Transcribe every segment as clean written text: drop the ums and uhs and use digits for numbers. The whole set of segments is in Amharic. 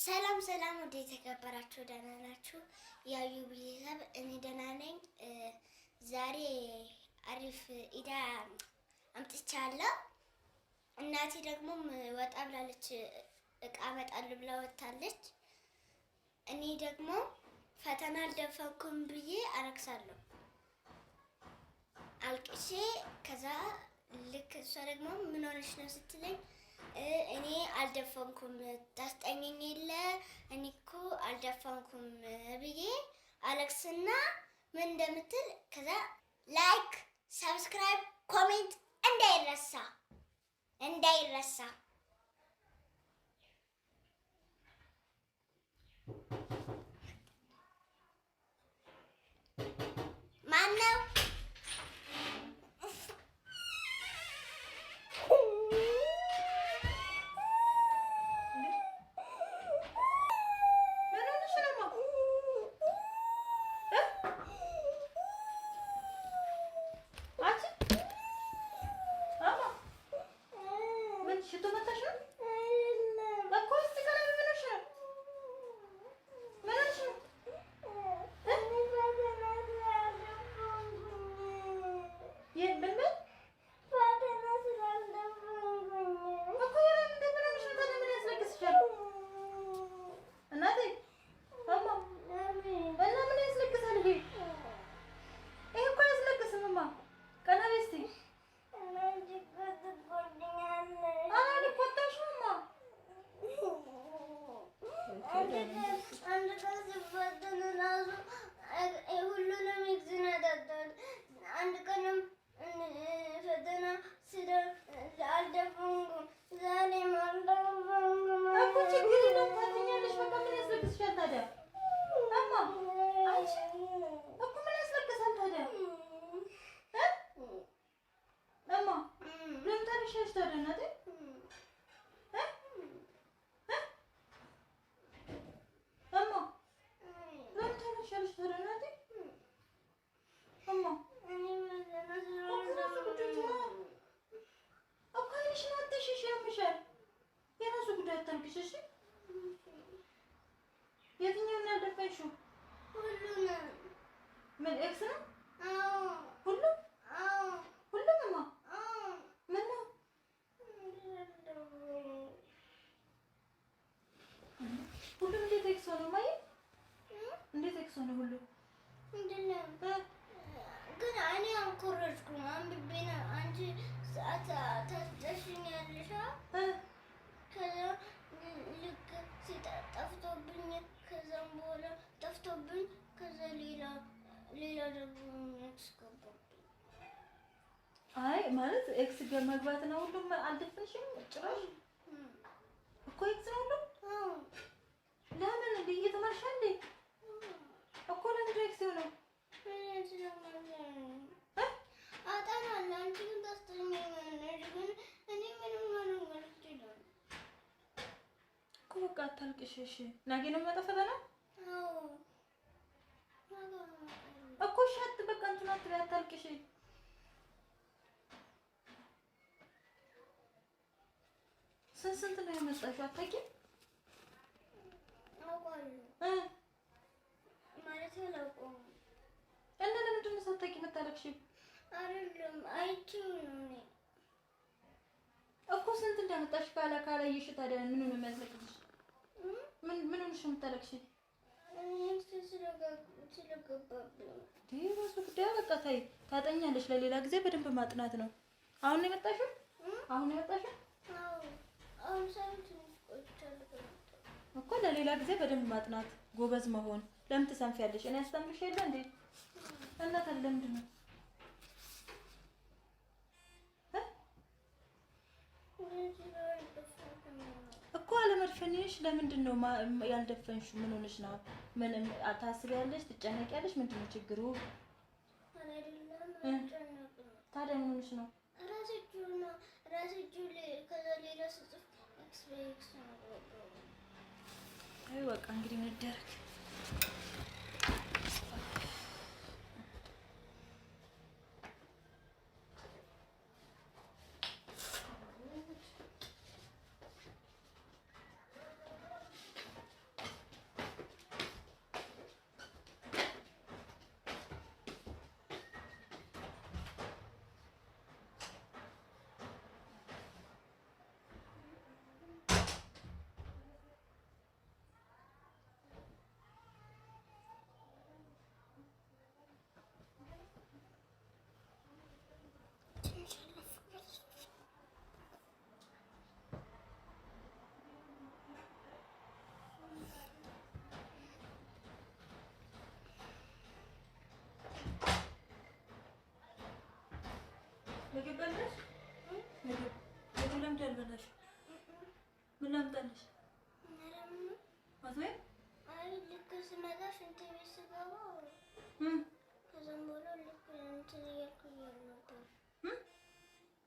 ሰላም ሰላም፣ ወደ ተከበራችሁ ደህና ናችሁ? ያዩ ቤተሰብ እኔ ደህና ነኝ። ዛሬ አሪፍ ኢዳ አምጥቻለሁ። እናቴ ደግሞ ወጣ ብላለች፣ እቃ እመጣለሁ ብላ ወጣለች። እኔ ደግሞ ፈተና አልደፈንኩም ብዬ አረክሳለሁ አልቅሼ። ከዛ ልክ እሷ ደግሞ ምን ሆነሽ ነው ስትለኝ እኔ አልደፈንኩም ታስጠኘኝ የለ እኔ እኮ አልደፈንኩም ብዬ አለቅስና ምን እንደምትል ከዛ ላይክ፣ ሰብስክራይብ፣ ኮሜንት እንዳይረሳ ማነው? የትኛውን ያልደፈንሽው? ሁሉንም። ምን ኤክስ ነው? አዎ። ሁሉም? አዎ። ሁሉምማ? አዎ። ምን ነው? ሁሉም እንዴት ኤክስ ሆነ? ማይ እንዴት ኤክስ ሆነ? ሁሉም ምንድን ነው? ግን እኔ አልኮረጅኩም። አንብቤ ነው አንቺ ሰዓት ታስጠሽኛለሽ። ከዛ ልክ ጠፍቶብኝ ከዛም በኋላ ጠፍቶብኝ ከዛ ሌላ ደግሞ ኤክስ ገባብኝ። አይ ማለት ኤክስ መግባት ነው። ሁሉም አልደፈንሽም ጭራሽ እኮ ኤክስ ነው ሁሉም። አዎ። ለምን እንደ እየተማርሽ እንዴ እኮ ለምን ኤክስ ነው? አጣናለሁ። አንቺ ግን ታስጠኛለሽ። ግን እኔ ምንም ማለት ይችላል እኮ። በቃ አታልቅሽ እሺ። ነገ ነው የሚመጣው ፈተና? አዎ እኮ እሺ። በቃ እንትን አትበይ፣ አታልቅሽ። ስንት ነው የመጣሽው? አታውቂም? አውቃለሁ ማለት አላውቀውም። እና ለምንድን ነው ሳታውቂ የምታለቅሽው? አይደለም አይቼው ነው እኔ እኮ። ስንት እንዳመጣሽ ካላየሽ ታዲያ ምን ነው የሚያስለቅስሽ? ምን ሆነሽ ነው የምታለቅሽው? ስለገባብኝ በሱ ጉዳይ በቃ ታይ ታጠኛለሽ። ለሌላ ጊዜ በደንብ ማጥናት ነው። አሁን ነው የመጣሽው? አሁን ነው የመጣሽው? አዎ አሁን ሳይት እኮ ለሌላ ጊዜ በደንብ ማጥናት፣ ጎበዝ መሆን። ለምን ትሰንፊያለሽ? እኔ አስተምርሽ የለ እንዴ? እና ታዲያ ለምንድን ነው እኮ አለመድፈንሽ? ለምንድን ነው ያልደፈንሽው? ምን ሆነሽ ነው? ምን ታስቢያለሽ? ትጨነቂያለሽ? ምንድን ነው ችግሩ? ታዲያ ምን ሆነሽ ነው? ራስችሁ ከዛ ሌላ ስጽፍ ኤክስ ነው። አይ በቃ እንግዲህ ምን ይደረግ። ምግብ በላሽ? ምግብ ለምን አልበላሽ? ምን ላምጣልሽ? አትበይም? አይ ልክ ስመጣ ሽንት ቤት ስገባ ከዛም በኋላ ልክ እንትን እያልኩኝ ነበር።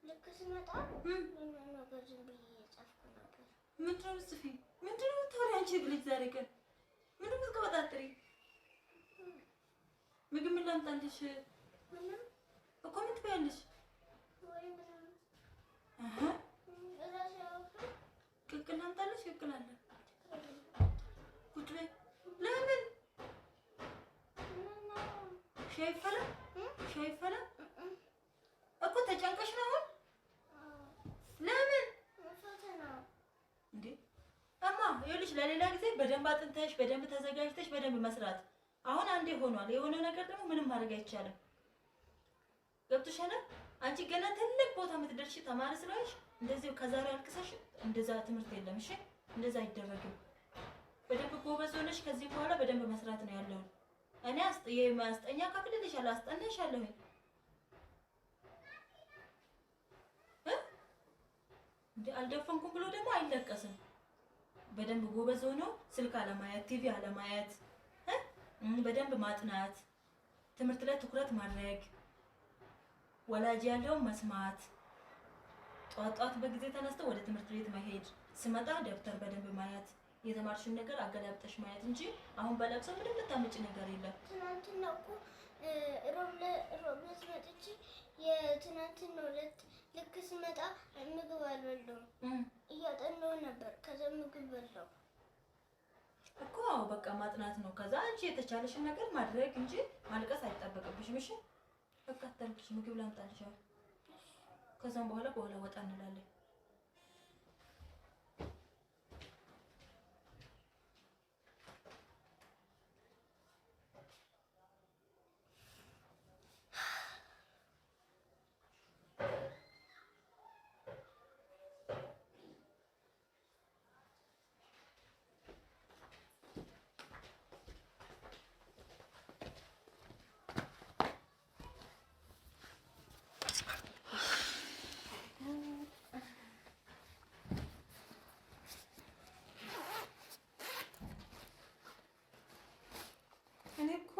ልክ ስመጣ ምንም ነገር ዝም ብዬ እየጻፍኩ ነበር። ምንድን ነው የምትጽፊ? ምንድን ነው የምታወሪ አንቺ ልጅ? ዛሬ ቀን ምንድን ነው የምትቀበጣጥሪ? ምግብ ምን ላምጣልሽ? ምንም እኮ ምን ትበያለሽ? ወይ ምንም ቅቅል ላምጣልሽ? ቅቅል አለ። ቁጭ በይ። ለምን ሻይ ይፈላል? ሻይ ይፈላል እኮ ተጨንቀሽ ነው አሁን? ለምን እንዴ? እማ ይኸውልሽ ለሌላ ጊዜ በደንብ አጥንተሽ በደንብ ተዘጋጅተሽ በደንብ መስራት። አሁን አንዴ ሆኗል። የሆነው ነገር ደግሞ ምንም ማድረግ አይቻልም። ገብቶሻል? አንቺ ገና ትልቅ ቦታ የምትደርሺ ተማሪ ስለሆንሽ እንደዚህ ከዛሬ አልቅሰሽ እንደዛ ትምህርት የለም። እሺ እንደዛ አይደረግም። በደንብ ጎበዝ ሆነሽ ከዚህ በኋላ በደንብ መስራት ነው ያለው። እኔ ማስጠኛ ከፍልልሻለሁ፣ አስጠናሻለሁ። እንዴ አልደፈንኩም ብሎ ደግሞ አይለቀስም። በደንብ ጎበዝ ሆኖ ስልክ አለማየት፣ ቲቪ አለማየት፣ በደንብ ማጥናት፣ ትምህርት ላይ ትኩረት ማድረግ፣ ወላጅ ያለውን መስማት፣ ጧት በጊዜ ተነስተው ወደ ትምህርት ቤት መሄድ፣ ስመጣ ደብተር በደንብ ማየት፣ የተማርሽን ነገር አገላብጠሽ ማየት እንጂ አሁን በለቅሶ ምንም ልታመጪ ነገር የለም። ትናንትና እኮ ሮብለት መጥቼ የትናንትናው ዕለት ልክ ስመጣ ምግብ አልበላሁም። እያጠናሁ ነበር። ከዛ ምግብ በላሁ እኮ። በቃ ማጥናት ነው። ከዛ አንቺ የተቻለሽን ነገር ማድረግ እንጂ ማልቀስ አይጠበቅብሽም። እሺ በቃ አታልቅሽ። ምግብ ላምጣልሽ። ከዛም በኋላ ወጣ እንላለን። እኔ እኮ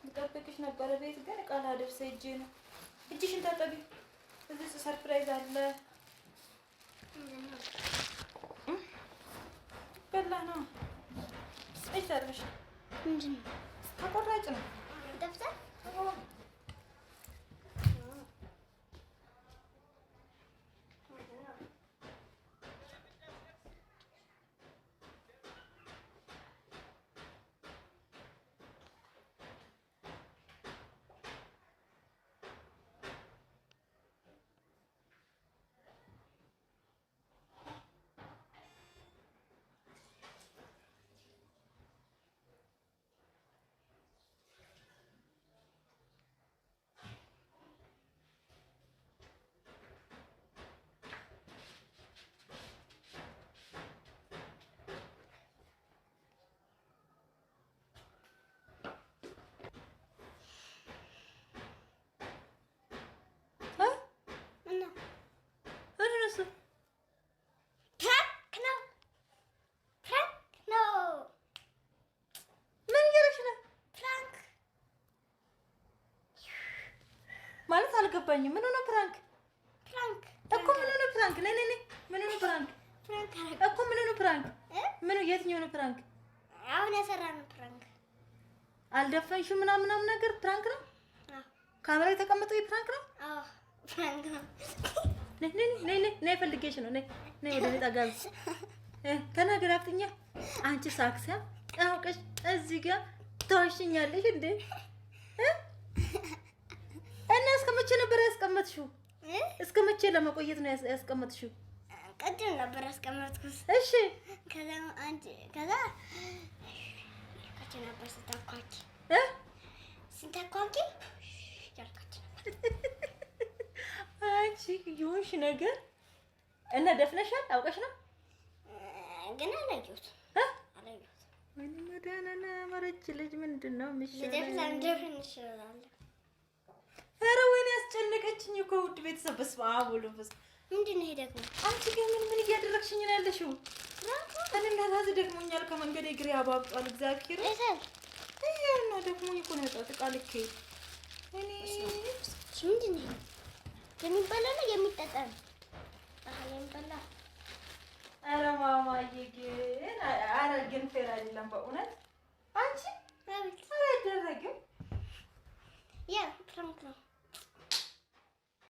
ልጠብቅሽ ነበረ ቤት ግን ቃል አደርሰ እጄ ነው። እጅሽን ታጠቢ። እዚህ ሰርፕራይዝ አለ። በላ ነው አይሰርሽ። ምንድን ነው? ተቆራጭ ነው። ደብተር ማለት አልገባኝም። ምን ሆነ? ፕራንክ እኮ ምን ሆነ? ፕራንክ ነይ ምን ሆነ? ፕራንክ እኮ ምን ሆነ? ፕራንክ ምን የትኛው ነው ፕራንክ? አሁን የሰራነው ፕራንክ አልደፈንሽም ምናምን ነገር ፕራንክ ነው። ካሜራ የተቀመጠው ፕራንክ ነው። አዎ ፕራንክ ነው። ነይ ፈልጌሽ ነው። ነይ ወደ ቤት አጋቢ ተናገር። አፍጥኛ አንቺ ሳክሲያ አውቀሽ እዚህ ጋር ተዋሽኛለሽ እንዴ? እና እስከ መቼ ነበር ያስቀመጥሽው? እስከ መቼ ለመቆየት ነው ያስቀመጥሽው? ቅድም ነበር ያስቀመጥኩት። እሺ ከዛ ነበር ስታኳኪ ያልካች አንቺ ይሁንሽ ነገር እና ደፍነሻል። አውቀሽ ነው ግን አላየሁት። ወይኔ መዳናና መረች ልጅ ምንድን ነው የሚሻለው? ኧረ ወይኔ አስጨነቀችኝ እኮ ውድ ቤተሰብ። በስመ አብ ወወልድ ወመንፈስ ቅዱስ። ምንድን ነው ይሄ ደግሞ? አንቺ ግን ምን እያደረግሽኝ ነው ያለሽው? እኔና ታዝ ደክሞኛል። ከመንገዴ እግሬ አባብጧል። እግዚአብሔር ይሄና ደክሞኝ እኮ ነው የወጣሁት። ዕቃ ልኬ እኔ ምንድን ነው የሚበላ ነው የሚጠጣ ነው? የሚበላ ኧረ ማማዬ ግን ኧረ ግን ፌር አይደለም በእውነት አንቺ